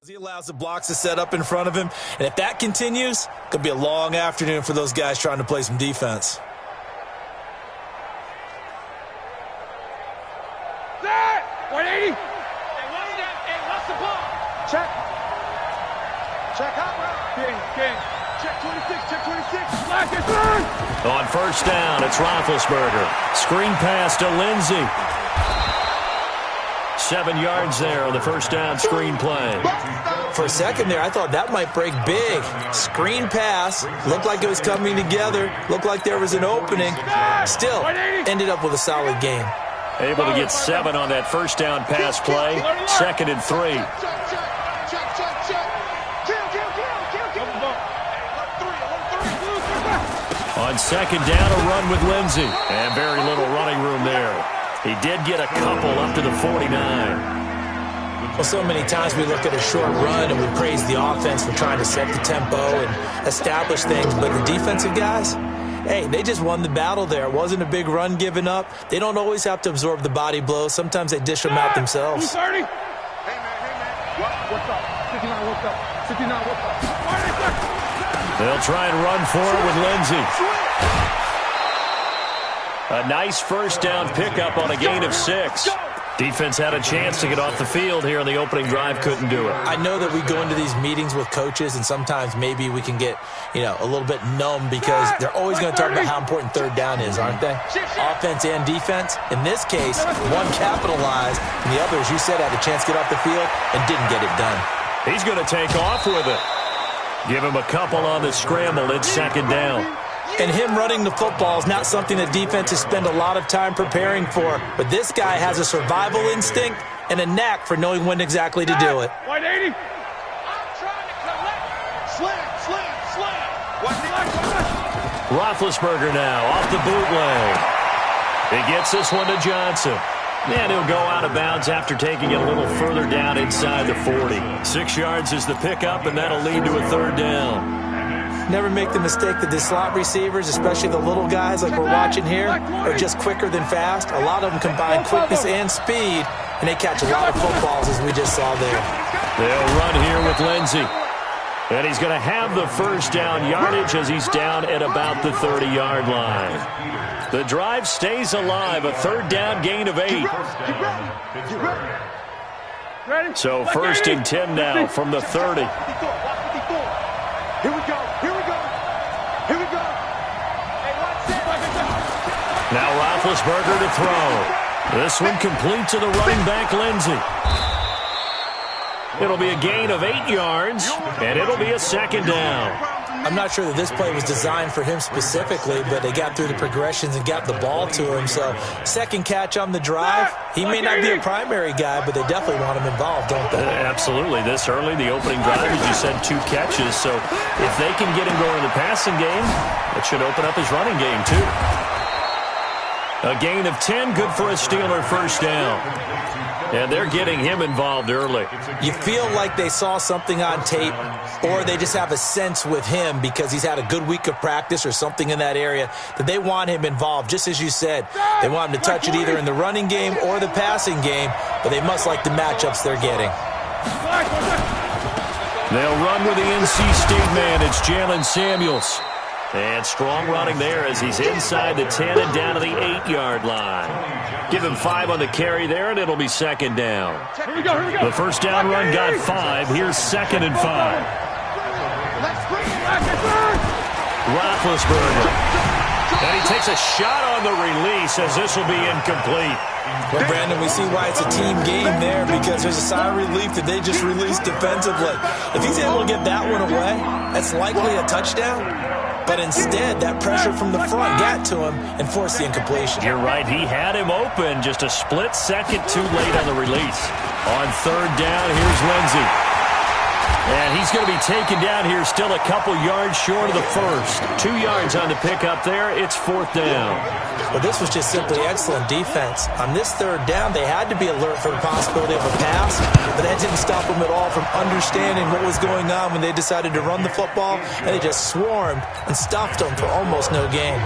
He allows the blocks to set up in front of him, and if that continues, it could be a long afternoon for those guys trying to play some defense. Set! 180! Hey, what's the ball? Check. Check out, bro. King. Check 26, check 26. Black is on! On first down, it's Roethlisberger. Screen pass to Lindsey. 7 yards there on the first down screen play. For a second there, I thought that might break big. Screen pass, looked like it was coming together, looked like there was an opening. Still, ended up with a solid game. Able to get 7 on that first down pass play. 2nd and 3. On 2nd down, a run with Lindsey. And very little running room there. He did get a couple up to the 49. Well, so many times we look at a short run and we praise the offense for trying to set the tempo and establish things. But the defensive guys, hey, they just won the battle there. It wasn't a big run given up. They don't always have to absorb the body blows. Sometimes they dish them out themselves. 30. Hey, man. What's up? 59, what's up? 59, what's up? They'll try and run for it with Lindsey. A nice first down pickup on a gain of 6. Defense had a chance to get off the field here on the opening drive, couldn't do it. I know that we go into these meetings with coaches, and sometimes maybe we can get, a little bit numb because they're always going to talk about how important third down is, aren't they? Offense and defense. In this case, one capitalized, and the other, as you said, had a chance to get off the field and didn't get it done. He's going to take off with it. Give him a couple on the scramble. It's 2nd down. And him running the football is not something that defenses spend a lot of time preparing for. But this guy has a survival instinct and a knack for knowing when exactly to do it. 180. I'm trying to collect. Slam. Roethlisberger now off the bootleg. He gets this one to Johnson. And he'll go out of bounds after taking it a little further down inside the 40. 6 yards is the pickup, and that'll lead to a 3rd down. Never make the mistake that the slot receivers, especially the little guys like we're watching here, are just quicker than fast. A lot of them combine quickness and speed, and they catch a lot of footballs, as we just saw there. They'll run here with Lindsey. And he's going to have the first down yardage as he's down at about the 30-yard line. The drive stays alive, a 3rd down gain of 8. So 1st and 10 now from the 30. Here we go. Now Roethlisberger to throw. This one complete to the running back, Lindsey. It'll be a gain of 8 yards, and it'll be a 2nd down. I'm not sure that this play was designed for him specifically, but they got through the progressions and got the ball to him. So 2nd catch on the drive. He may not be a primary guy, but they definitely want him involved, don't they? Absolutely. This early, the opening drive, as you said, 2 catches. So if they can get him going in the passing game, it should open up his running game too. A gain of 10, good for a Steeler first down. And they're getting him involved early. You feel like they saw something on tape, or they just have a sense with him because he's had a good week of practice or something in that area that they want him involved. Just as you said, they want him to touch it either in the running game or the passing game, but they must like the matchups they're getting. They'll run with the NC State man. It's Jalen Samuels. And strong running there as he's inside the 10 and down to the 8-yard line. Give him 5 on the carry there, and it'll be 2nd down. Here we go. The first down run got 5. Here's 2nd and 5. Roethlisberger. And he takes a shot on the release as this will be incomplete. Well, Brandon, we see why it's a team game there because there's a sigh of relief that they just released defensively. If he's able to get that one away, that's likely a touchdown. But instead, that pressure from the front got to him and forced the incompletion. You're right. He had him open. Just a split second too late on the release. On 3rd down, here's Lindsey. And he's going to be taken down here still a couple yards short of the first. 2 yards on the pickup there. It's 4th down. Well, this was just simply excellent defense. On this 3rd down, they had to be alert for the possibility of a pass, but that didn't stop them at all from understanding what was going on when they decided to run the football, and they just swarmed and stuffed them for almost no gain.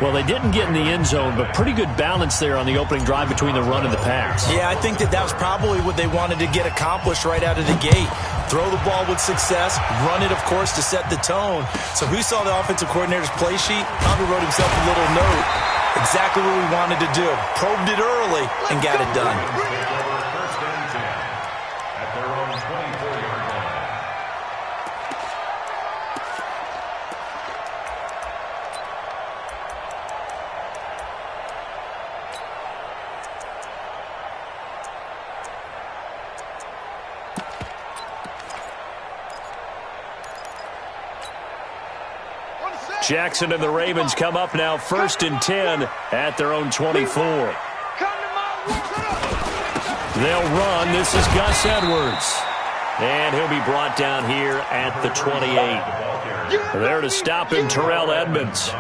Well, they didn't get in the end zone, but pretty good balance there on the opening drive between the run and the pass. Yeah, I think that was probably what they wanted to get accomplished right out of the gate. Throw the ball with success, run it, of course, to set the tone. So who saw the offensive coordinator's play sheet? Probably wrote himself a little note. Exactly what we wanted to do. Probed it early and got it done. Jackson and the Ravens come up now 1st and 10 at their own 24. They'll run. This is Gus Edwards. And he'll be brought down here at the 28. There to stop him, Terrell Edmonds.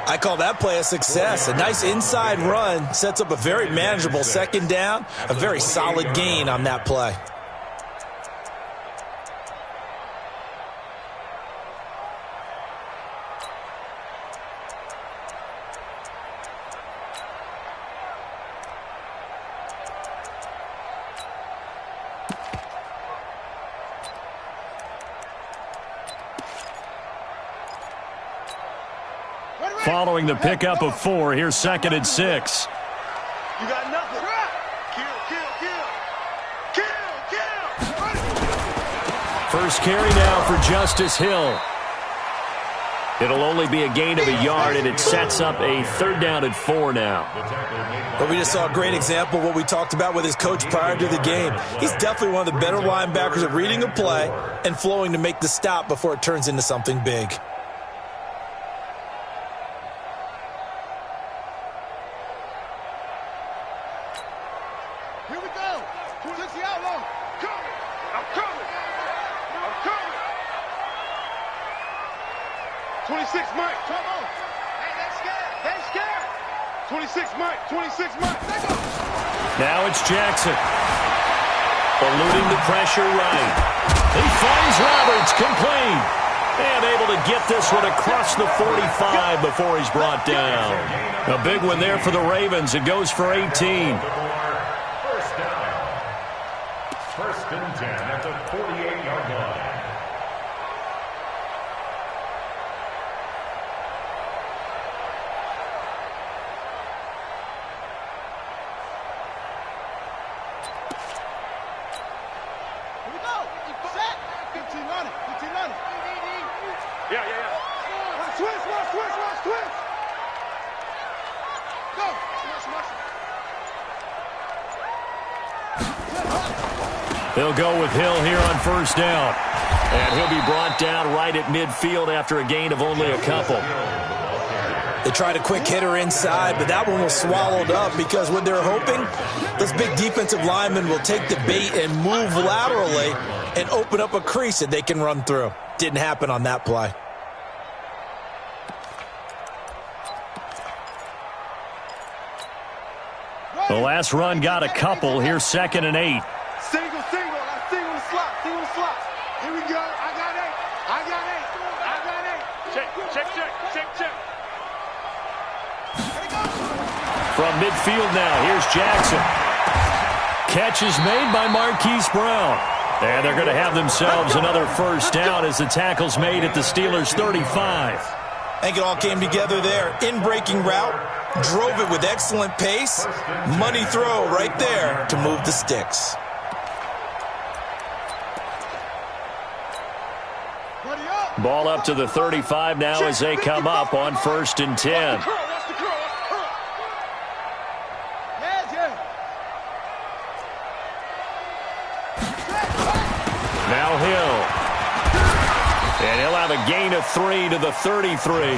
I call that play a success. A nice inside run sets up a very manageable second down. A very solid gain on that play. Following the pickup of 4, here's 2nd and 6. You got nothing. Kill. First carry now for Justice Hill. It'll only be a gain of a yard, and it sets up a 3rd down and 4 now. But we just saw a great example of what we talked about with his coach prior to the game. He's definitely one of the better linebackers at reading a play and flowing to make the stop before it turns into something big. Here we go. 26 outlaw. Coming. I'm coming. 26 Mike. Come on. Hey, they scared. 26 Mike. 26 Mike. Now it's Jackson. Eluding the pressure right. He finds Roberts, complete. And able to get this one across the 45 before he's brought down. A big one there for the Ravens. It goes for 18. First and 10 at the 48-yard line. Here we go. Set. 15 on it. Yeah. Switch. Go. Smash. They'll go with Hill here on 1st down. And he'll be brought down right at midfield after a gain of only a couple. They tried a quick hitter inside, but that one was swallowed up because what they're hoping, those big defensive linemen will take the bait and move laterally and open up a crease that they can run through. Didn't happen on that play. The last run got a couple. Here's 2nd and 8. Single. I single the slot. Here we go. I got eight. Check. From midfield now, here's Jackson. Catch is made by Marquise Brown. And they're going to have themselves another 1st down as the tackle's made at the Steelers' 35. I think it all came together there. In-breaking route, drove it with excellent pace. Money throw right there to move the sticks. Ball up to the 35 now as they come up on 1st and 10. Now Hill. And he'll have a gain of 3 to the 33.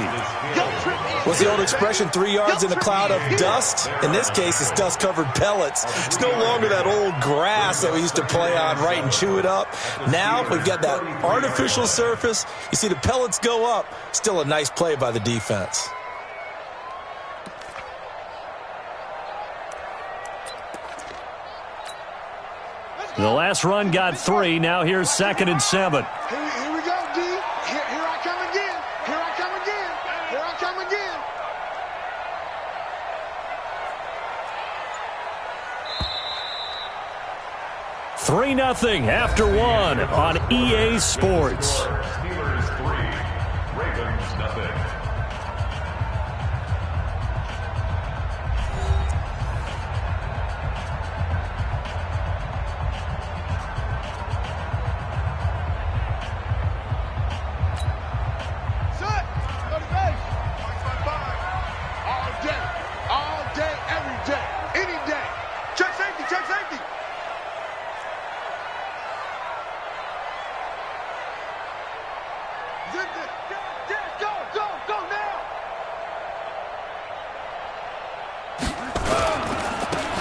What's the old expression, 3 yards in a cloud of dust? In this case, it's dust-covered pellets. It's no longer that old grass that we used to play on, right, and chew it up. Now we've got that artificial surface. You see the pellets go up. Still a nice play by the defense. The last run got 3. Now here's 2nd and 7. Here we go, D. Here I come again. 3-0 after one on EA Sports. Steelers 3, Ravens nothing.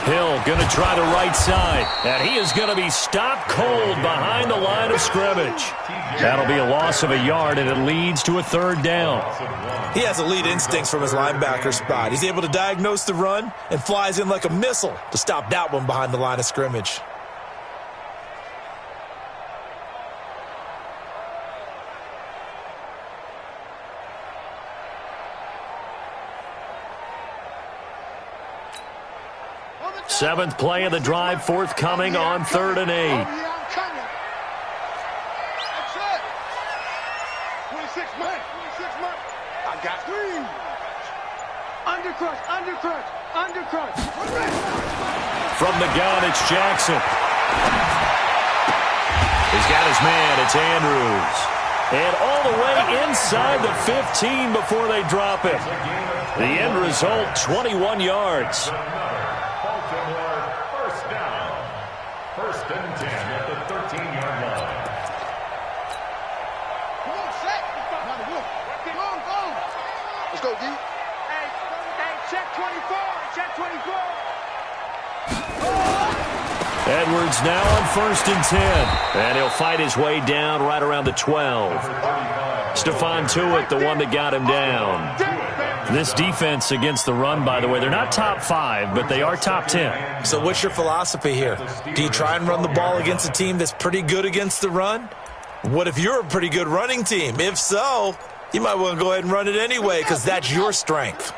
Hill going to try the right side, and he is going to be stopped cold behind the line of scrimmage. That'll be a loss of a yard, and it leads to a 3rd down. He has elite instincts from his linebacker spot. He's able to diagnose the run and flies in like a missile to stop that one behind the line of scrimmage. Seventh play of the drive forthcoming on 3rd and 8. That's it. 26 man. I got 3. Undercrush. From the gun, it's Jackson. He's got his man. It's Andrews. And all the way inside the 15 before they drop it. The end result, 21 yards. First and 10 at the 13-yard line. Come on, set. Go. Let's go, D. Hey, check 24. Edwards now on 1st and 10. And he'll fight his way down right around the 12. Stephon Tuitt, the one that got him down. This defense against the run, by the way, they're not top 5, but they are top 10. So what's your philosophy here? Do you try and run the ball against a team that's pretty good against the run? What if you're a pretty good running team? If so, you might want to go ahead and run it anyway because that's your strength.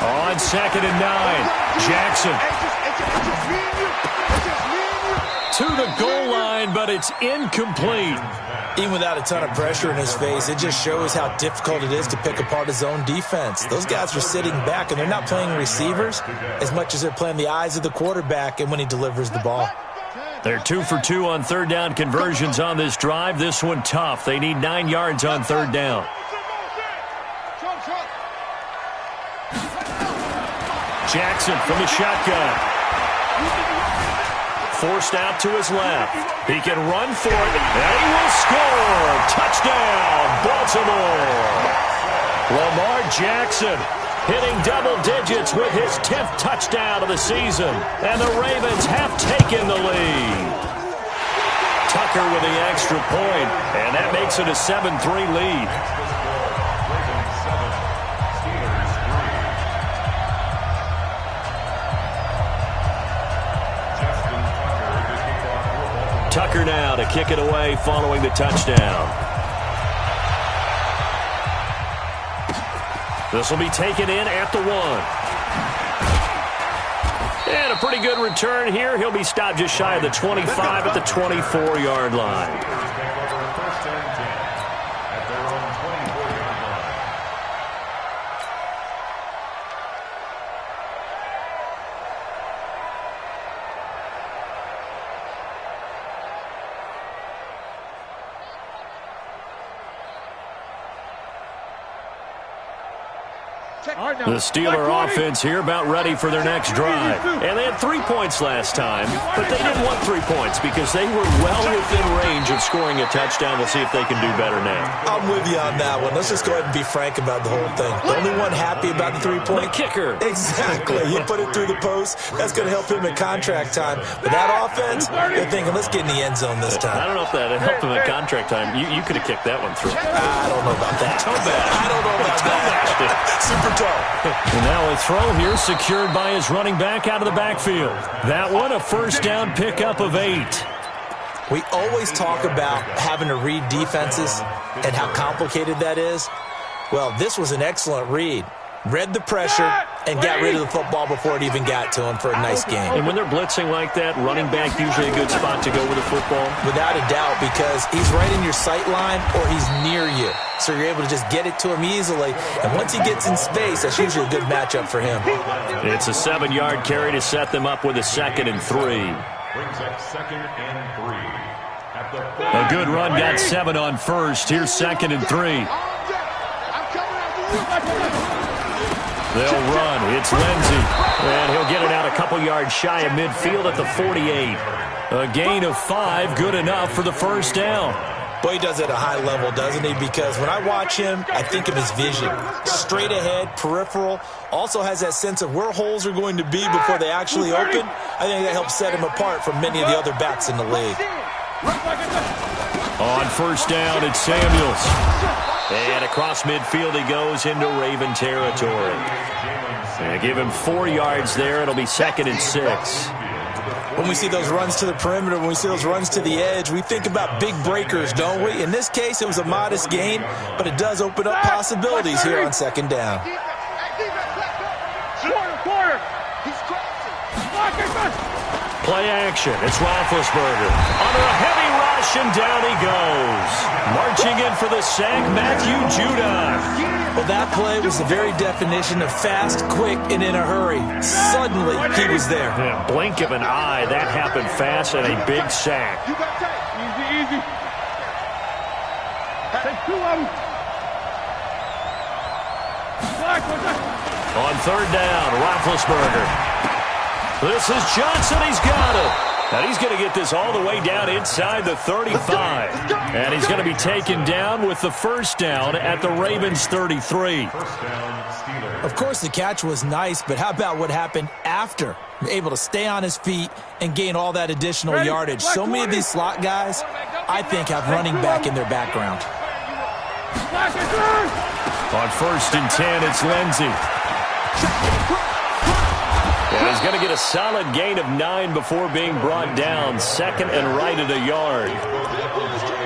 On 2nd and 9, Jackson to the goal line, but it's incomplete. Even without a ton of pressure in his face, it just shows how difficult it is to pick apart his own defense. Those guys are sitting back, and they're not playing receivers as much as they're playing the eyes of the quarterback and when he delivers the ball. They're 2 for 2 on 3rd down conversions on this drive. This one tough. They need 9 yards on 3rd down. Jackson from the shotgun. Forced out to his left. He can run for it, and he will score. Touchdown, Baltimore. Lamar Jackson hitting double digits with his 10th touchdown of the season. And the Ravens have taken the lead. Tucker with the extra point, and that makes it a 7-3 lead. Tucker now to kick it away following the touchdown. This will be taken in at the 1. And a pretty good return here. He'll be stopped just shy of the 25 at the 24-yard line. The Steeler offense here about ready for their next drive. And they had 3 points last time, but they didn't want 3 points because they were well within range of scoring a touchdown. We'll see if they can do better now. I'm with you on that one. Let's just go ahead and be frank about the whole thing. The only one happy about the 3-point? The kicker. Exactly. You put it through the post. That's going to help him at contract time. But that offense, they're thinking, let's get in the end zone this time. I don't know if that helped him at contract time. You could have kicked that one through. I don't know about that. Toe bash. I don't know about that. Super superstar. And now a throw here secured by his running back out of the backfield. That one a first down pickup of 8. We always talk about having to read defenses and how complicated that is. Well, this was an excellent read. Read the pressure and got rid of the football before it even got to him for a nice game. And when they're blitzing like that, running back usually a good spot to go with the football? Without a doubt, because he's right in your sight line or he's near you. So you're able to just get it to him easily. And once he gets in space, that's usually a good matchup for him. It's a 7-yard carry to set them up with a 2nd and 3. Brings up 2nd and 3. At the A good run got 7 on first. Here's 2nd and 3. They'll run. It's Lindsey. And he'll get it out a couple yards shy of midfield at the 48. A gain of 5, good enough for the first down. Boy, he does it at a high level, doesn't he? Because when I watch him, I think of his vision. Straight ahead, peripheral. Also has that sense of where holes are going to be before they actually open. I think that helps set him apart from many of the other backs in the league. On first down, it's Samuels. And across midfield he goes into Raven territory. And give him 4 yards there. It'll be 2nd and 6. When we see those runs to the perimeter, when we see those runs to the edge, we think about big breakers, don't we? In this case, it was a modest gain, but it does open up possibilities here on 2nd down. Play action. It's Roethlisberger. Under a heavy rush, and down he goes. Marching in for the sack, Matthew Judah. Well, that play was the very definition of fast, quick, and in a hurry. Suddenly, he was there. Yeah, blink of an eye. That happened fast and a big sack. Easy. Take 2 of them. On 3rd down, Roethlisberger. This is Johnson. He's got it. And he's going to get this all the way down inside the 35. And he's going to be taken down with the first down at the Ravens' 33. Of course, the catch was nice, but how about what happened after? Able to stay on his feet and gain all that additional yardage. So many of these slot guys, I think, have running back in their background. On 1st and 10, it's Lindsey. And he's going to get a solid gain of 9 before being brought down. 2nd and right at a yard.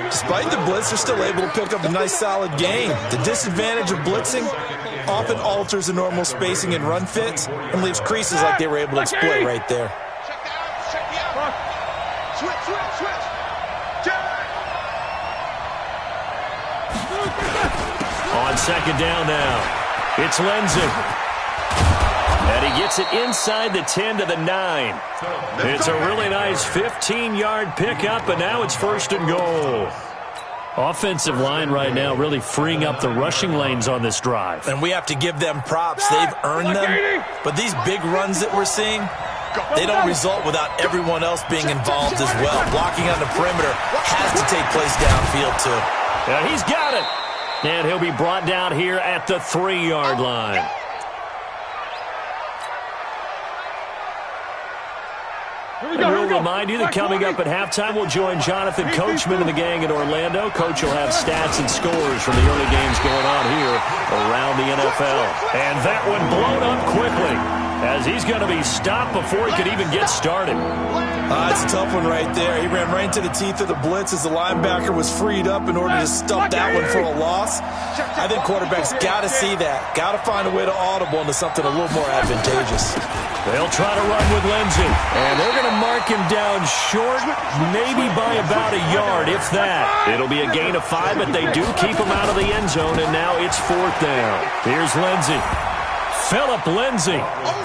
Despite the blitz, they're still able to pick up a nice solid gain. The disadvantage of blitzing often alters the normal spacing and run fits and leaves creases like they were able to exploit right there. On 2nd down now, it's Lindsey. And he gets it inside the 10 to the 9. It's a really nice 15-yard pickup, and now it's 1st and goal. Offensive line right now really freeing up the rushing lanes on this drive. And we have to give them props. They've earned them. But these big runs that we're seeing, they don't result without everyone else being involved as well. Blocking on the perimeter has to take place downfield, too. And he's got it. And he'll be brought down here at the 3-yard line. And we'll remind you that coming up at halftime, we'll join Jonathan Coachman and the gang in Orlando. Coach will have stats and scores from the early games going on here around the NFL. And that one blown up quickly as he's going to be stopped before he could even get started. It's a tough one right there. He ran right into the teeth of the blitz as the linebacker was freed up in order to stop that one for a loss. I think quarterbacks got to see that. Got to find a way to audible into something a little more advantageous. They'll try to run with Lindsey. And they're going to mark him down short, maybe by about a yard, if that. It'll be a gain of 5, but they do keep him out of the end zone, and now it's 4th down. Here's Lindsey. Philip Lindsey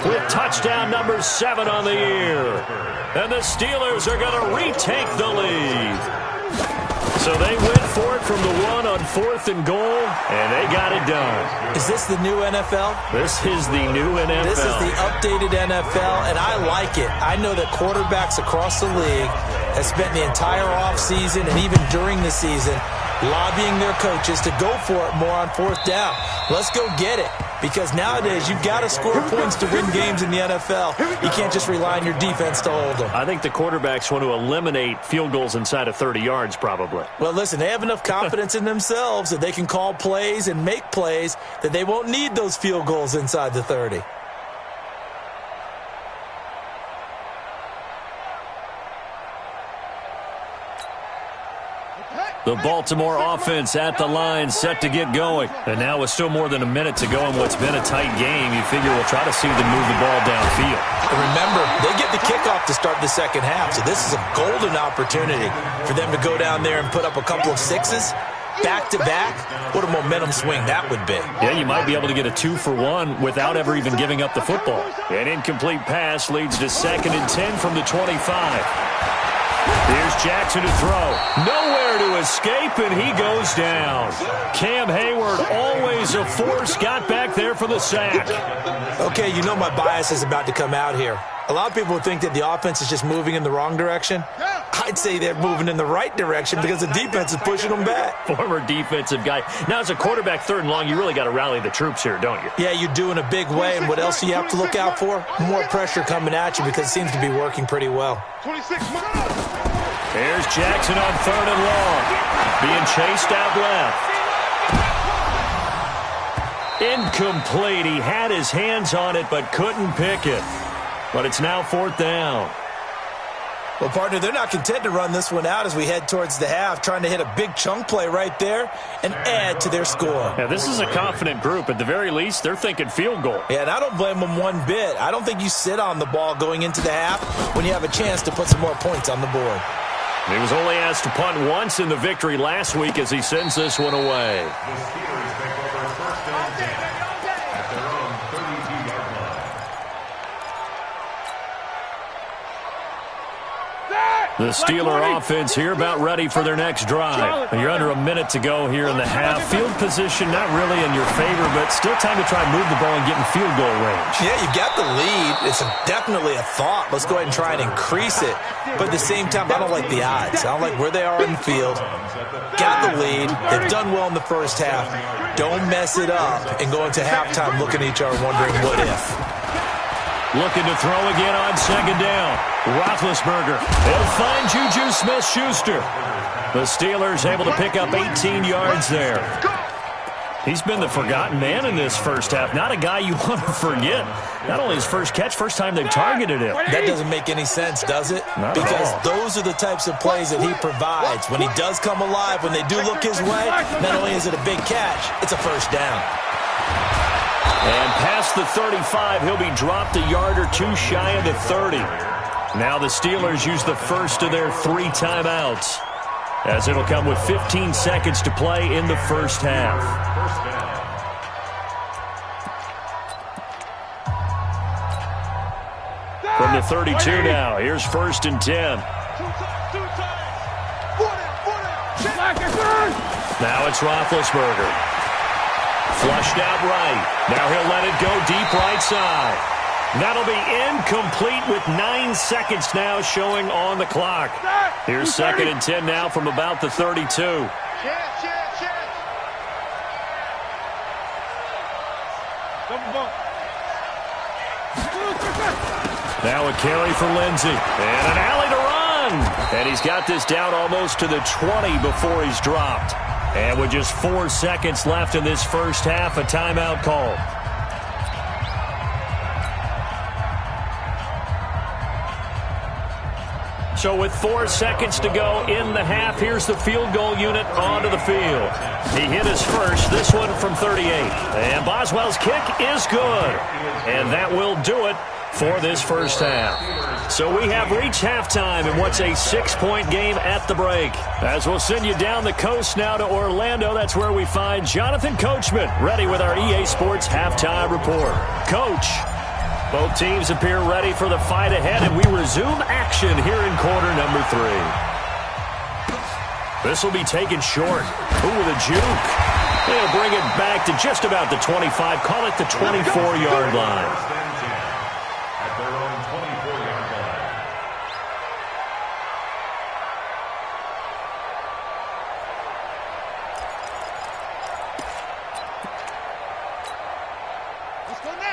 with touchdown number 7 on the year. And the Steelers are going to retake the lead. So they went for it from the 1 on 4th and goal, and they got it done. Is this the new NFL? This is the new NFL. This is the updated NFL, and I like it. I know that quarterbacks across the league have spent the entire offseason and even during the season lobbying their coaches to go for it more on 4th down. Let's go get it. because nowadays you've got to score points to win games in the NFL. You can't just rely on your defense to hold them. I think the quarterbacks want to eliminate field goals inside of 30 yards probably. Well, listen, they have enough confidence in themselves that they can call plays and make plays that they won't need those field goals inside the 30. The Baltimore offense at the line, set to get going. And now with still more than a minute to go in what's been a tight game, you figure we'll try to see them move the ball downfield. And remember, they get the kickoff to start the second half, so this is a golden opportunity for them to go down there and put up a couple of sixes back-to-back. What a momentum swing that would be. Yeah, you might be able to get a 2-for-1 without ever even giving up the football. An incomplete pass leads to 2nd and 10 from the 25. Here's Jackson to throw. Nowhere to escape, and he goes down. Cam Hayward, always a force, got back there for the sack. Okay, you know my bias is about to come out here. A lot of people think that the offense is just moving in the wrong direction. I'd say they're moving in the right direction because the defense is pushing them back. Former defensive guy. Now, as a quarterback 3rd and long, you really got to rally the troops here, don't you? Yeah, you do in a big way, and what else do you have to look out for? More pressure coming at you because it seems to be working pretty well. 26 Here's Jackson on 3rd and long. Being chased out left. Incomplete. He had his hands on it but couldn't pick it. But it's now 4th down. Well, partner, they're not content to run this one out as we head towards the half, trying to hit a big chunk play right there and add to their score. Yeah, this is a confident group. At the very least, they're thinking field goal. Yeah, and I don't blame them one bit. I don't think you sit on the ball going into the half when you have a chance to put some more points on the board. He was only asked to punt once in the victory last week as he sends this one away. The Steelers take over 1st and 10 at their own 32-yard line. The Steeler offense here about ready for their next drive. You're under a minute to go here in the half. Field position not really in your favor, but still time to try and move the ball and get in field goal range. Yeah, you've got the lead. It's definitely a thought. Let's go ahead and try and increase it. But at the same time, I don't like the odds. I don't like where they are in the field. Got the lead. They've done well in the first half. Don't mess it up and go into halftime looking at each other wondering what if. Looking to throw again on 2nd down. Roethlisberger. He'll find Juju Smith-Schuster. The Steelers able to pick up 18 yards there. He's been the forgotten man in this first half. Not a guy you want to forget. Not only his first catch, first time they've targeted him. That doesn't make any sense, does it? Not because at all. those are the types of plays that he provides. When he does come alive, when they do look his way, not only is it a big catch, it's a first down. And past the 35, he'll be dropped a yard or two shy of the 30. Now the Steelers use the first of their 3 timeouts, as it'll come with 15 seconds to play in the first half. From the 32 now, here's 1st and 10. Now it's Roethlisberger. Flushed out right. Now he'll let it go deep right side. That'll be incomplete with 9 seconds now showing on the clock. Here's 2nd and 10 now from about the 32. Now a carry for Lindsey. And an alley to run. And he's got this down almost to the 20 before he's dropped. And with just 4 seconds left in this first half, a timeout called. So with 4 seconds to go in the half, here's the field goal unit onto the field. He hit his first, this one from 38. And Boswell's kick is good. And that will do it for this first half. So we have reached halftime in what's a 6-point game at the break. As we'll send you down the coast now to Orlando, that's where we find Jonathan Coachman ready with our EA Sports Halftime Report. Coach, both teams appear ready for the fight ahead, and we resume action here in quarter number 3. This will be taken short. Ooh, with a juke. They'll bring it back to just about the 25, call it the 24-yard line.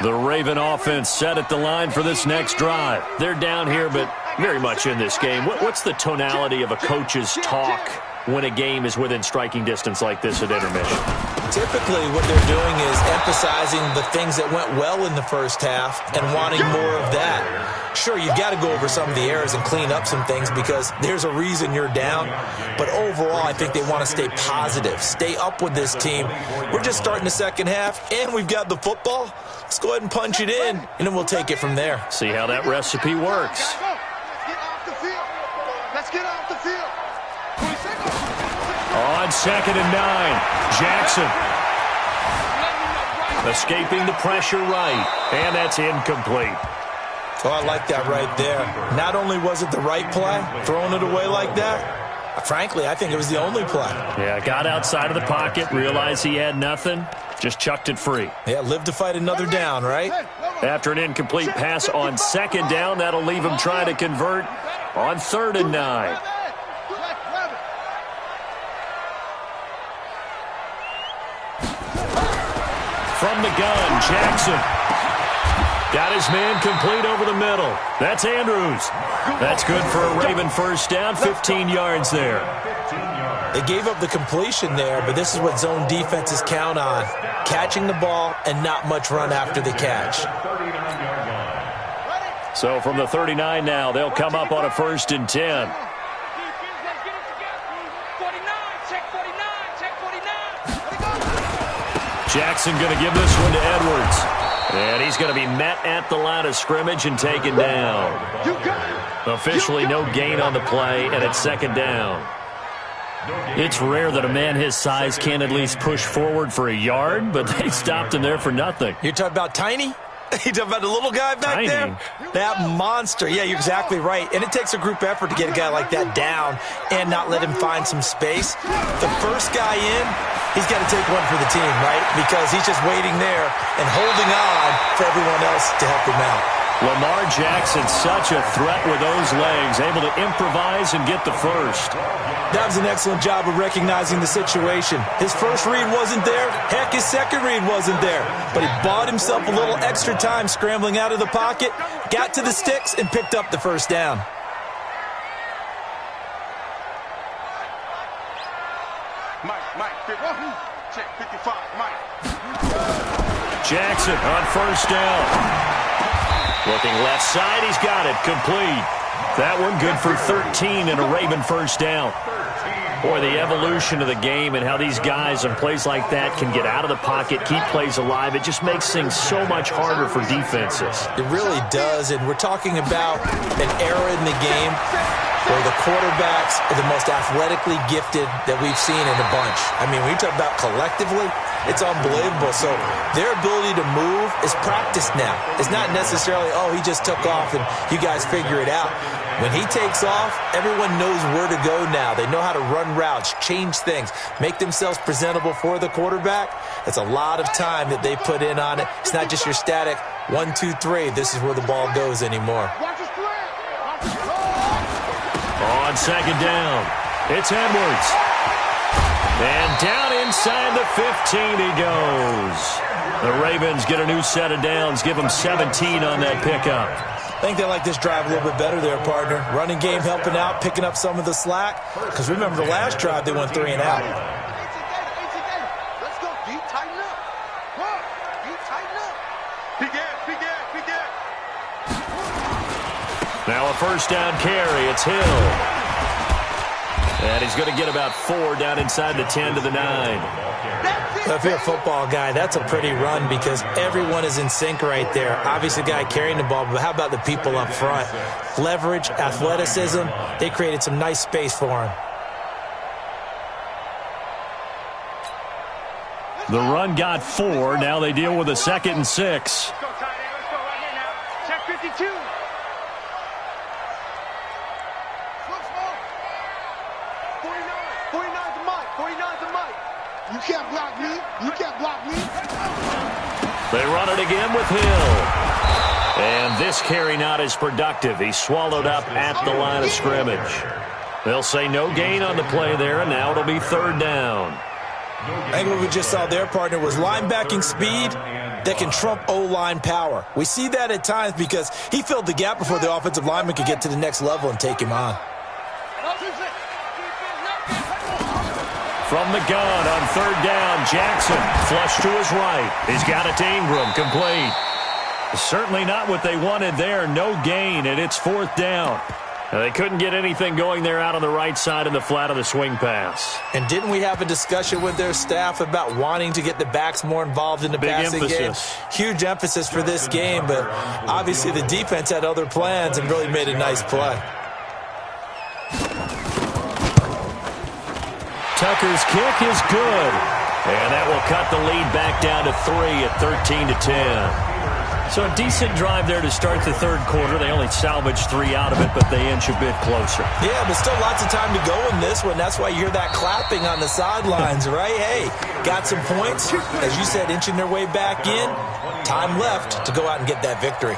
The Raven offense set at the line for this next drive. They're down here, but very much in this game. What's the tonality of a coach's talk when a game is within striking distance like this at intermission? Typically, what they're doing is emphasizing the things that went well in the first half and wanting more of that. Sure, you've got to go over some of the errors and clean up some things because there's a reason you're down. But overall, I think they want to stay positive, stay up with this team. We're just starting the second half, and we've got the football. Let's go ahead and punch it in, and then we'll take it from there. See how that recipe works. Let's get off the field. On 2nd and 9, Jackson. Escaping the pressure right, and that's incomplete. Oh, I like that right there. Not only was it the right play, throwing it away like that, frankly, I think it was the only play. Yeah, got outside of the pocket, realized he had nothing, just chucked it free. Yeah, live to fight another down, right? After an incomplete pass on 2nd down, that'll leave him trying to convert on 3rd and 9. From the gun, Jackson. Got his man complete over the middle. That's Andrews. That's good for a Raven first down, 15 yards there. They gave up the completion there, but this is what zone defenses count on. Catching the ball and not much run after the catch. So from the 39 now, they'll come up on a 1st and 10. Jackson going to give this one to Edwards. And he's going to be met at the line of scrimmage and taken down. Officially no gain on the play, and it's 2nd down. It's rare that a man his size can at least push forward for a yard, but they stopped him there for nothing. You're talking about Tiny? You talking about the little guy back Tiny. there? That monster. Yeah, you're exactly right. And it takes a group effort to get a guy like that down and not let him find some space. The first guy in, he's got to take one for the team, right? Because he's just waiting there and holding on for everyone else to help him out. Lamar Jackson, such a threat with those legs, able to improvise and get the first. That was an excellent job of recognizing the situation. His first read wasn't there. Heck, his second read wasn't there. But he bought himself a little extra time scrambling out of the pocket, got to the sticks, and picked up the first down. Mike, check 55, Mike. Jackson on 1st down. Looking left side, he's got it, complete. That one good for 13 and a Raven first down. Boy, the evolution of the game and how these guys in plays like that can get out of the pocket, keep plays alive, it just makes things so much harder for defenses. It really does, and we're talking about an era in the game where the quarterbacks are the most athletically gifted that we've seen in a bunch. I mean, when you talk about collectively, it's unbelievable. So their ability to move is practiced now. It's not necessarily, oh, he just took off and you guys figure it out. When he takes off, everyone knows where to go now. They know how to run routes, change things, make themselves presentable for the quarterback. It's a lot of time that they put in on it. It's not just your static 1, 2, 3. This is where the ball goes anymore. On 2nd down, it's Edwards. And down inside the 15 he goes. The Ravens get a new set of downs, give them 17 on that pickup. I think they like this drive a little bit better there, partner. Running game helping out, picking up some of the slack. Because remember the last drive, they went 3 and out. Let's go, D. Tighten up. D. Tighten up. Big air. Now a first down carry. It's Hill. And he's going to get about 4 down inside the 10 to the 9. If you're a football guy, that's a pretty run because everyone is in sync right there. Obviously, the guy carrying the ball, but how about the people up front? Leverage, athleticism, they created some nice space for him. The run got 4. Now they deal with a 2nd and 6. Let's go, tight end. Let's go right here now. Check 52. You can't block me. They run it again with Hill. And this carry not as productive. He's swallowed up at the line of scrimmage. They'll say no gain on the play there, and now it'll be 3rd down. I think what we just saw there, partner, was linebacking speed that can trump O-line power. We see that at times because he filled the gap before the offensive lineman could get to the next level and take him on. From the gun on third down, Jackson flush to his right. He's got it to Ingram, complete. Certainly not what they wanted there. No gain, and it's fourth down. They couldn't get anything going there out on the right side in the flat of the swing pass. And didn't we have a discussion with their staff about wanting to get the backs more involved in the passing game? Huge emphasis for this game, but obviously the defense had other plans and really made a nice play. Tucker's kick is good. And that will cut the lead back down to 3 at 13-10. So a decent drive there to start the third quarter. They only salvaged 3 out of it, but they inch a bit closer. Yeah, but still lots of time to go in this one. That's why you hear that clapping on the sidelines, right? Hey, got some points. As you said, inching their way back in. Time left to go out and get that victory.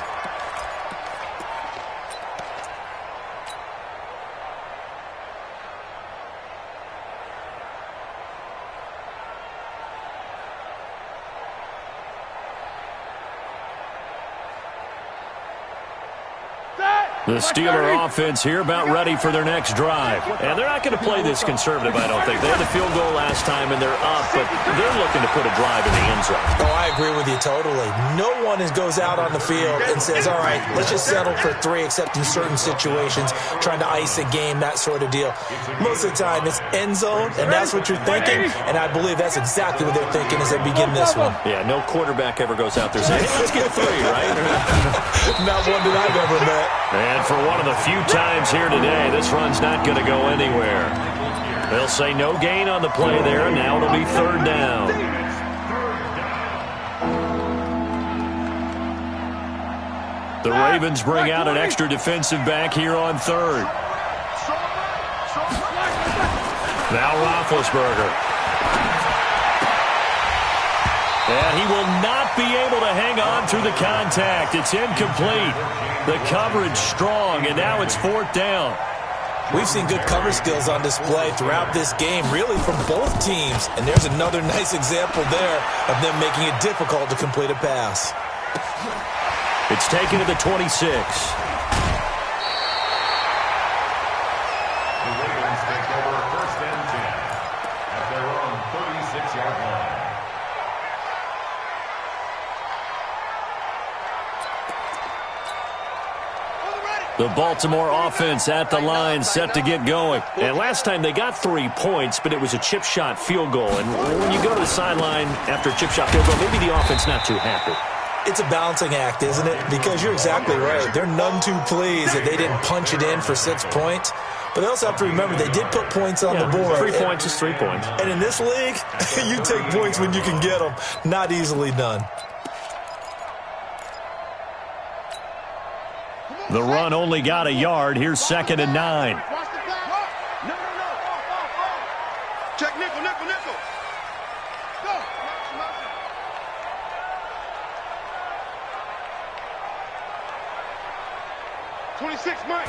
The Steeler offense here about ready for their next drive. And they're not going to play this conservative, I don't think. They had the field goal last time, and they're up, but they're looking to put a drive in the end zone. Oh, I agree with you totally. No one goes out on the field and says, all right, let's just settle for 3, except in certain situations, trying to ice a game, that sort of deal. Most of the time, it's end zone, and that's what you're thinking, and I believe that's exactly what they're thinking as they begin this one. Yeah, no quarterback ever goes out there saying, hey, let's get 3, right? Not one that I've ever met. And for one of the few times here today, this run's not going to go anywhere. They'll say no gain on the play there, and now it'll be third down. The Ravens bring out an extra defensive back here on third. Now Roethlisberger. And he will not be able to hang on through the contact. It's incomplete. The coverage strong, and now it's fourth down. We've seen good cover skills on display throughout this game, really from both teams. And there's another nice example there of them making it difficult to complete a pass. It's taken to the 26. The Ravens take over first and 10 at their own 36-yard line. The Baltimore offense at the line, set to get going. And last time they got 3 points, but it was a chip shot field goal. And when you go to the sideline after a chip shot field goal, maybe the offense not too happy. It's a balancing act, isn't it? Because you're exactly right. They're none too pleased that they didn't punch it in for 6 points. But they also have to remember they did put points on the board. 3 points is 3 points. And in this league, you take points when you can get them. Not easily done. The run only got a yard. Here's 2nd and 9. Check nickel. Go. 26, Mike.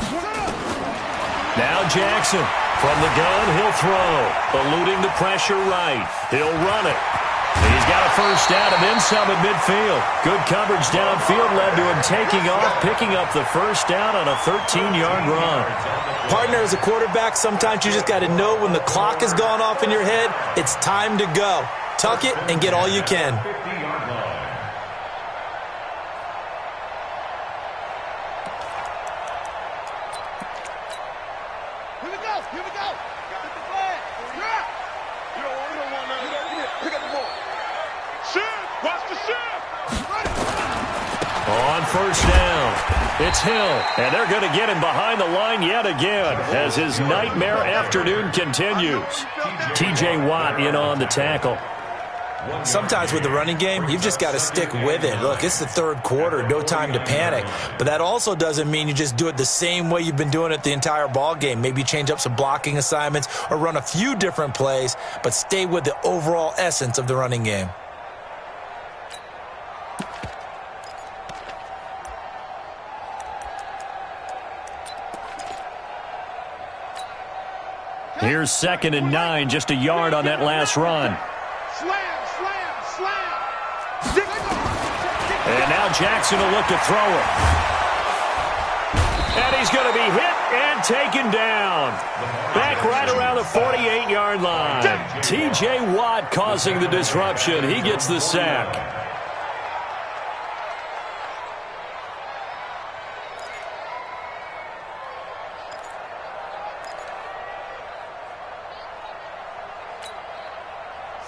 Now Jackson. From the gun, he'll throw. Eluding the pressure right. He'll run it. He's got a first down and then some at midfield. Good coverage downfield led to him taking off, picking up the first down on a 13-yard run. Partner, as a quarterback, sometimes you just got to know when the clock has gone off in your head, it's time to go. Tuck it and get all you can. Here we go. Get the flag. Yeah. You don't want none. Pick up the ball. Shift. Watch the shift. On first down, it's Hill. And they're going to get him behind the line yet again as his nightmare afternoon continues. T.J. Watt in on the tackle. Sometimes with the running game, you've just got to stick with it. Look, it's the third quarter, no time to panic. But that also doesn't mean you just do it the same way you've been doing it the entire ball game. Maybe change up some blocking assignments or run a few different plays, but stay with the overall essence of the running game. Here's 2nd and 9, just a yard on that last run. Slam. And now Jackson will look to throw it. And he's going to be hit and taken down. Back right around the 48-yard line. T.J. Watt causing the disruption. He gets the sack.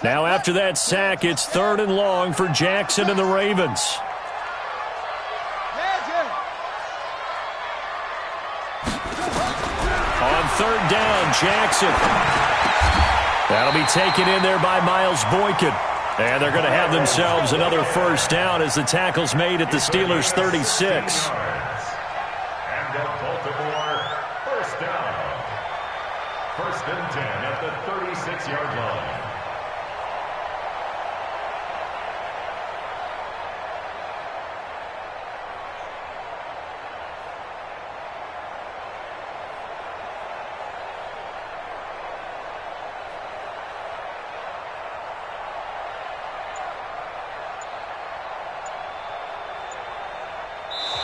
Now after that sack, it's 3rd and long for Jackson and the Ravens. On 3rd down, Jackson. That'll be taken in there by Miles Boykin. And they're going to have themselves another 1st down as the tackle's made at the Steelers' 36. And at Baltimore, 1st down. 1st and 10 at the 36-yard line.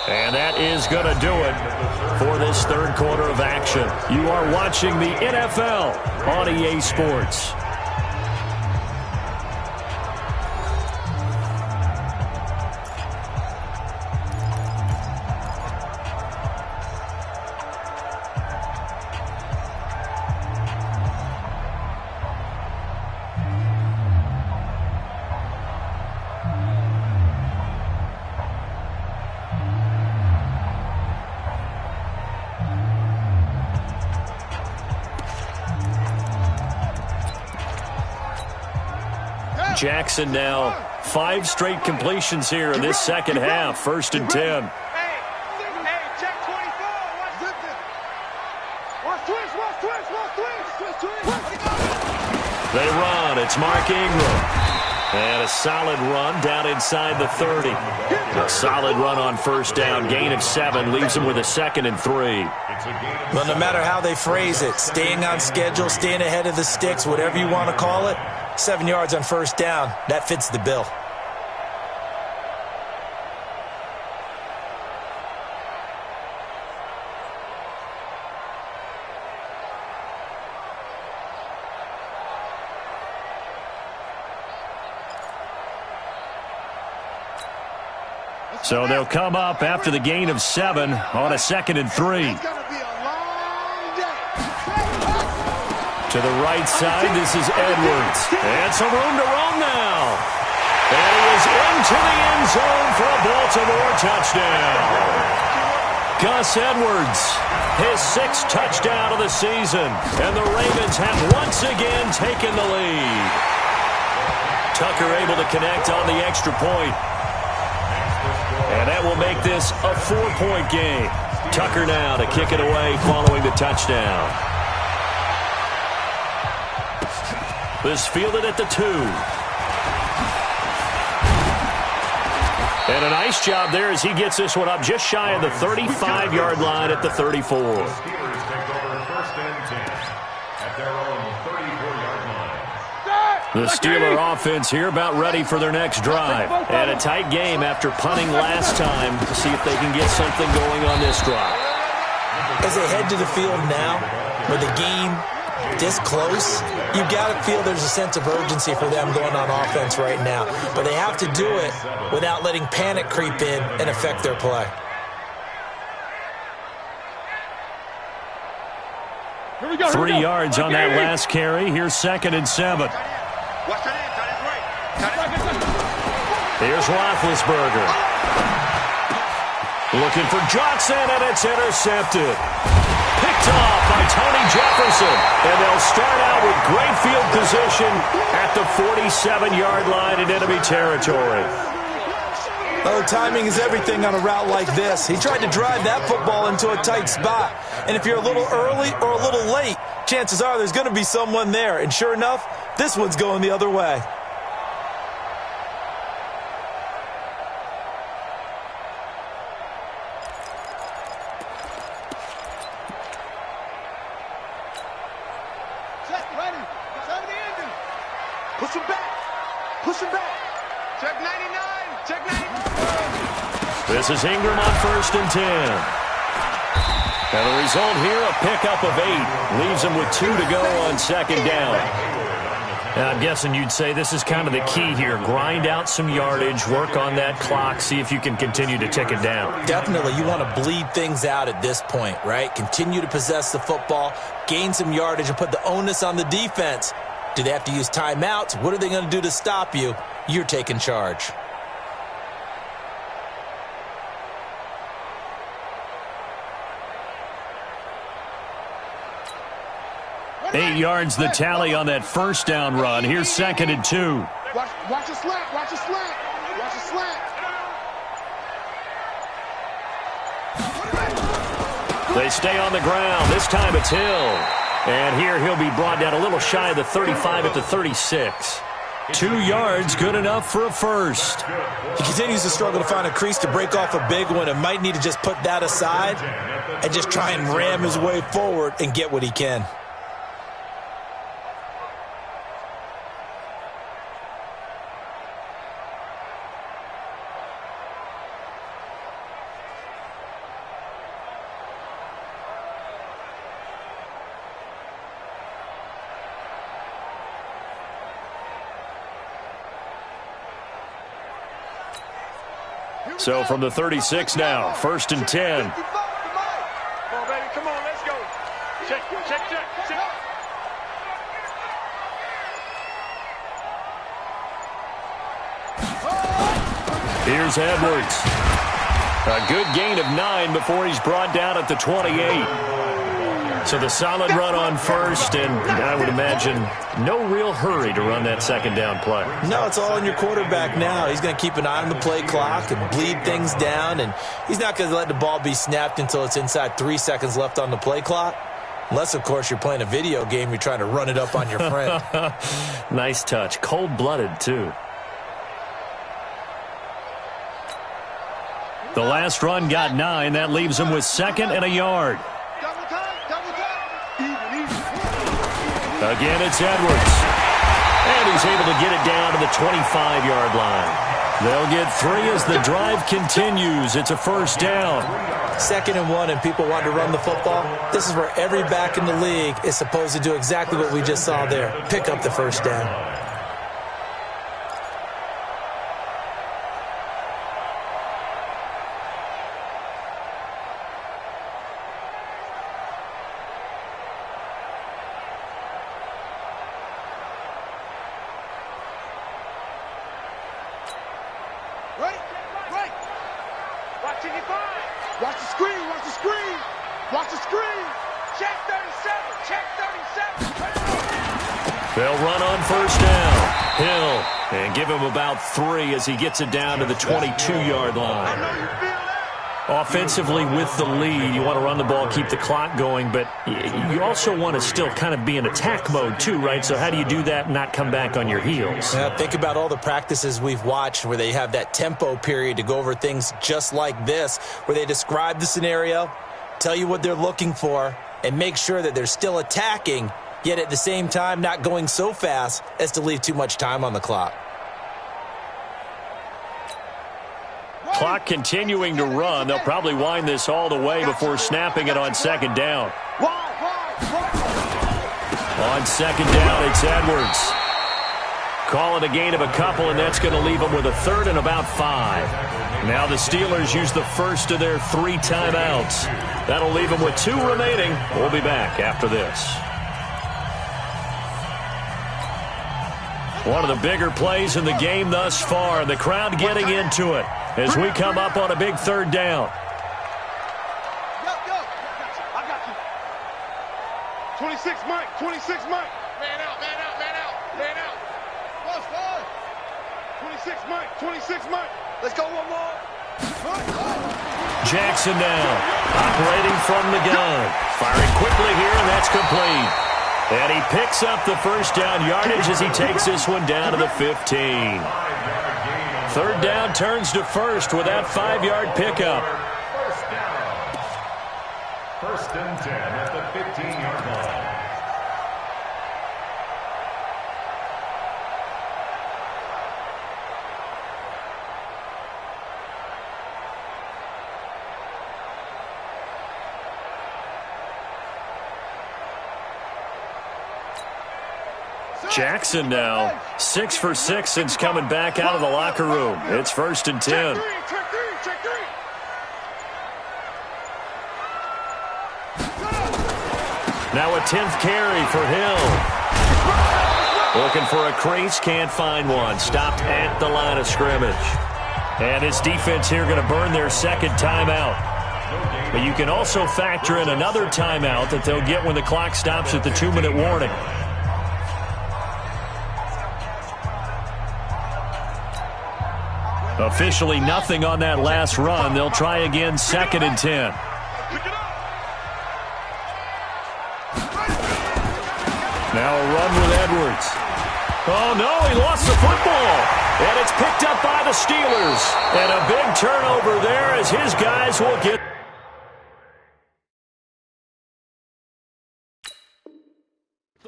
And that is going to do it for this 3rd quarter of action. You are watching the NFL on EA Sports. Jackson now 5 straight completions here in this 2nd half. 1st and 10. Hey, check 24. Watch twitch. They run. It's Mark Ingram. And a solid run down inside the 30. A solid run on 1st down. Gain of 7 leaves them with a 2nd and 3. Well, no matter how they phrase it, staying on schedule, staying ahead of the sticks, whatever you want to call it, 7 yards on 1st down, that fits the bill. So they'll come up after the gain of 7 on a 2nd and 3. It's going to be a long day. To the right side, this is Edwards. And some room to roam now. And he is into the end zone for a Baltimore touchdown. Gus Edwards, his 6th touchdown of the season. And the Ravens have once again taken the lead. Tucker able to connect on the extra point. And that will make this a 4-point game. Tucker now to kick it away following the touchdown. This fielded at the 2. And a nice job there as he gets this one up just shy of the 35-yard line at the 34. The Steelers take over 1st and 10 at their own 34-yard line. The Steeler offense here about ready for their next drive. And a tight game after punting last time to see if they can get something going on this drive. As they head to the field now, with the game this close, you've got to feel there's a sense of urgency for them going on offense right now. But they have to do it without letting panic creep in and affect their play. Here we go. 3 yards on that last carry. Here's 2nd and 7. Here's Roethlisberger. Looking for Johnson, and it's intercepted. Picked off by Tony Jefferson. And they'll start out with great field position at the 47-yard line in enemy territory. Oh, timing is everything on a route like this. He tried to drive that football into a tight spot. And if you're a little early or a little late, chances are there's going to be someone there. And sure enough, this one's going the other way. Push him back. Push him back. Check 99. Check 99. This is Ingram on 1st and 10. And the result here, a pickup of 8. Leaves him with 2 to go on 2nd down. And I'm guessing you'd say this is kind of the key here. Grind out some yardage, work on that clock, see if you can continue to tick it down. Definitely. You want to bleed things out at this point, right? Continue to possess the football, gain some yardage, and put the onus on the defense. Do they have to use timeouts? What are they going to do to stop you? You're taking charge. 8 yards the tally on that 1st down run. Here's 2nd and 2. Watch a slant. Watch a slant. Watch a slant. They stay on the ground. This time it's Hill. And here he'll be brought down a little shy of the 35 at the 36. 2 yards, good enough for a first. He continues to struggle to find a crease to break off a big one and might need to just put that aside and just try and ram his way forward and get what he can. 'So from the 36 now, 1st and 10. Come on, baby. Come on, let's go. Check. Here's Edwards. A good gain of 9 before he's brought down at the 28. So the solid run on 1st, and I would imagine no real hurry to run that 2nd down play. No, it's all on your quarterback now. He's going to keep an eye on the play clock and bleed things down, and he's not going to let the ball be snapped until it's inside 3 seconds left on the play clock. Unless, of course, you're playing a video game, you're trying to run it up on your friend. Nice touch. Cold-blooded, too. The last run got 9. That leaves him with 2nd and a yard. Again, it's Edwards. And he's able to get it down to the 25-yard line. They'll get 3 as the drive continues. It's a 1st down. 2nd and 1, and people want to run the football. This is where every back in the league is supposed to do exactly what we just saw there. Pick up the 1st down. They'll run on 1st down. Hill, and give him about 3 as he gets it down to the 22-yard line. Offensively with the lead, you want to run the ball, keep the clock going, but you also want to still kind of be in attack mode too, right? So how do you do that and not come back on your heels? Yeah, think about all the practices we've watched where they have that tempo period to go over things just like this, where they describe the scenario, tell you what they're looking for, and make sure that they're still attacking, yet at the same time not going so fast as to leave too much time on the clock. Clock continuing to run. They'll probably wind this all the way before snapping it on 2nd down. On 2nd down, it's Edwards. Call it a gain of a couple, and that's going to leave them with a 3rd and about 5. Now the Steelers use the first of their 3 timeouts. That'll leave them with 2 remaining. We'll be back after this. One of the bigger plays in the game thus far, and the crowd getting into it as we come up on a big 3rd down. I got you. 26 Mike. Man out. 26 Mike. Let's go one more. Jackson now, operating from the gun. Firing quickly here, and that's complete. And he picks up the 1st down yardage as he takes this one down to the 15. 3rd down turns to 1st with that 5-yard pickup. 1st and 10 at the 15-yard line. Jackson now 6 for 6 since coming back out of the locker room. It's 1st and 10. Now a 10th carry for Hill. Looking for a crease, can't find one. Stopped at the line of scrimmage. And his defense here going to burn their second timeout. But you can also factor in another timeout that they'll get when the clock stops at the 2-minute warning. Officially nothing on that last run. They'll try again, 2nd and 10. Now a run with Edwards. Oh, no, he lost the football. And it's picked up by the Steelers. And a big turnover there as his guys will get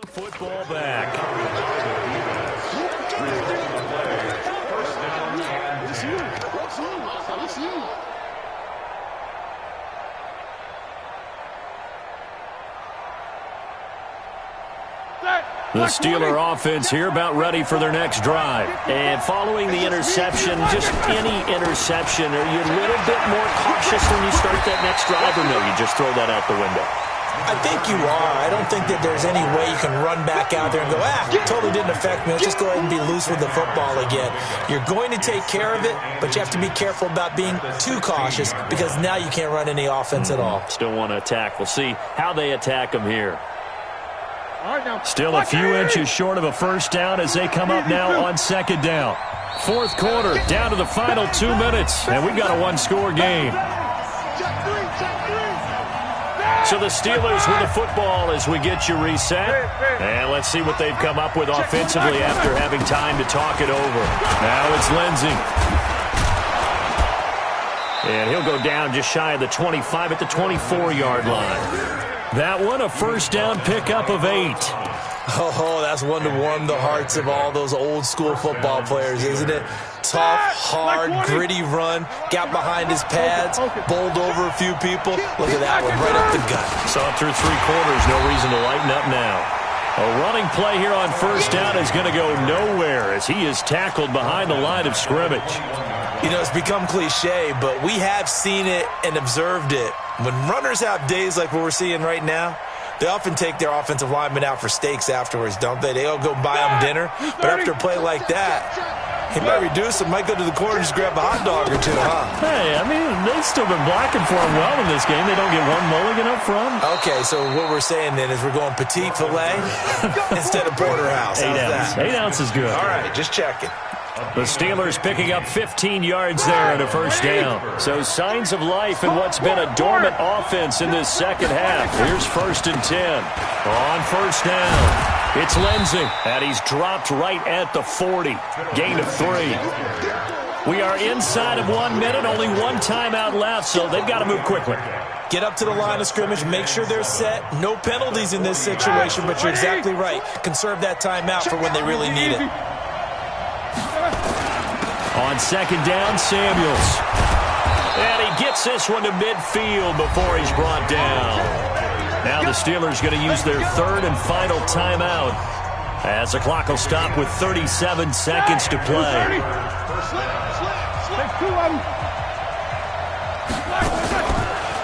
the football back. The Steeler offense here about ready for their next drive. And following the interception, just any interception, are you a little bit more cautious when you start that next drive, or no, you just throw that out the window? I think you are. I don't think that there's any way you can run back out there and go, totally didn't affect me. Let's just go ahead and be loose with the football again. You're going to take care of it, but you have to be careful about being too cautious because now you can't run any offense at all. Still want to attack. We'll see how they attack them here. Still a few inches short of a first down as they come up now on 2nd down. 4th quarter, down to the final 2 minutes, and we've got a 1-score game. So the Steelers with the football as we get you reset. And let's see what they've come up with offensively after having time to talk it over. Now it's Lindsey. And he'll go down just shy of the 25 at the 24-yard line. That one, a first down pickup of 8. Oh, that's one to warm the hearts of all those old-school football players, isn't it? Tough, hard, gritty run, got behind his pads, bowled over a few people. Look at that one, right up the gut. Saw it through 3 quarters, no reason to lighten up now. A running play here on first down is going to go nowhere as he is tackled behind the line of scrimmage. You know, it's become cliche, but we have seen it and observed it. When runners have days like what we're seeing right now, they often take their offensive linemen out for steaks afterwards, don't they? They all go buy them dinner. But after a play like that, he might reduce them, might go to the corner and just grab a hot dog or two, huh? Hey, I mean, they've still been blocking for him well in this game. They don't get one mulligan up front. Okay, so what we're saying then is we're going petite filet instead of porterhouse. 8 ounces. 8 ounces good. All right, just checking. The Steelers picking up 15 yards there and a first down. So signs of life in what's been a dormant offense in this second half. Here's 1st and 10. On first down, it's Lindsey, and he's dropped right at the 40. Gain of 3. We are inside of 1 minute, only one timeout left, so they've got to move quickly. Get up to the line of scrimmage, make sure they're set. No penalties in this situation, but you're exactly right. Conserve that timeout for when they really need it. On second down, Samuels. And he gets this one to midfield before he's brought down. Now the Steelers going to use their 3rd and final timeout as the clock will stop with 37 seconds to play.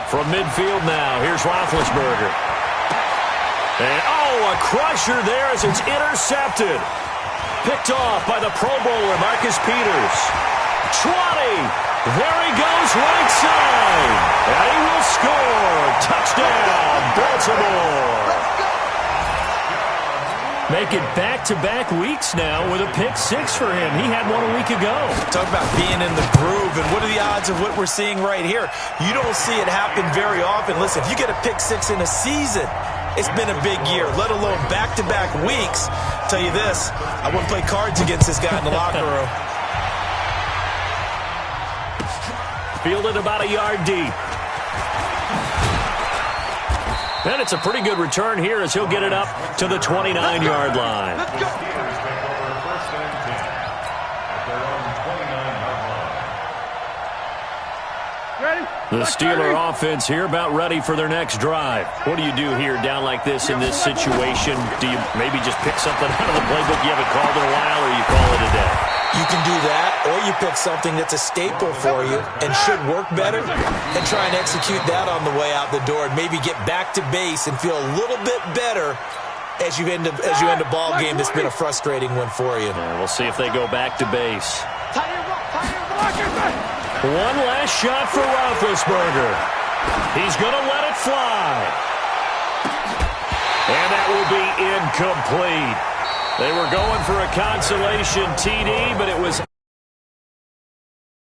From midfield now, here's Roethlisberger. And, a crusher there as it's intercepted. Picked off by the Pro Bowler, Marcus Peters. 20. There he goes, right side. And he will score. Touchdown, Baltimore. Make it back-to-back weeks now with a pick-6 for him. He had one a week ago. Talk about being in the groove, and what are the odds of what we're seeing right here? You don't see it happen very often. Listen, if you get a pick-6 in a season, it's been a big year, let alone back-to-back weeks. I'll tell you this, I wouldn't play cards against this guy in the locker room. Fielded about a yard deep. And it's a pretty good return here as he'll get it up to the 29-yard line. Ready? The Steeler offense here about ready for their next drive. What do you do here down like this in this situation? Do you maybe just pick something out of the playbook you haven't called in a while, or you call it a day? You can do that, or you pick something that's a staple for you and should work better and try and execute that on the way out the door and maybe get back to base and feel a little bit better as you end a ball game that's been a frustrating one for you. Yeah, we'll see if they go back to base. One last shot for Roethlisberger. He's going to let it fly. And that will be incomplete. They were going for a consolation TD, but it was